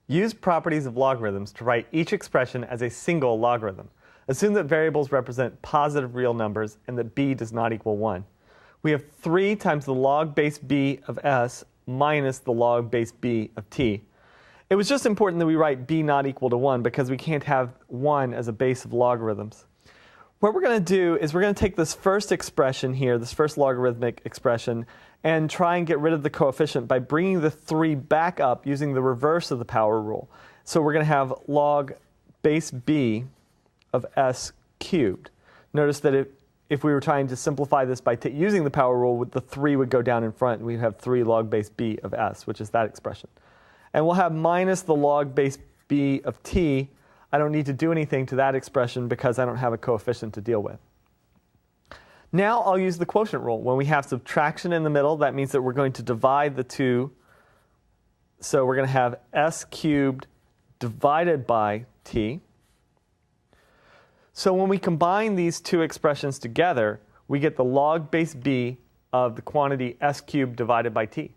Use properties of logarithms to write each expression as a single logarithm. Assume that variables represent positive real numbers and that b does not equal 1. We have 3 times the log base b of s minus the log base b of t. It was just important that we write b not equal to 1 because we can't have 1 as a base of logarithms. What we're going to do is we're going to take this first expression here, this first logarithmic expression, and try and get rid of the coefficient by bringing the 3 back up using the reverse of the power rule. So we're going to have log base b of s cubed. Notice that if we were trying to simplify this by using the power rule, the 3 would go down in front, and we'd have 3 log base b of s, which is that expression. And we'll have minus the log base b of t. I don't need to do anything to that expression because I don't have a coefficient to deal with. Now I'll use the quotient rule. When we have subtraction in the middle, that means that we're going to divide the 2. So we're going to have s cubed divided by t. So when we combine these 2 expressions together, we get the log base b of the quantity s cubed divided by t.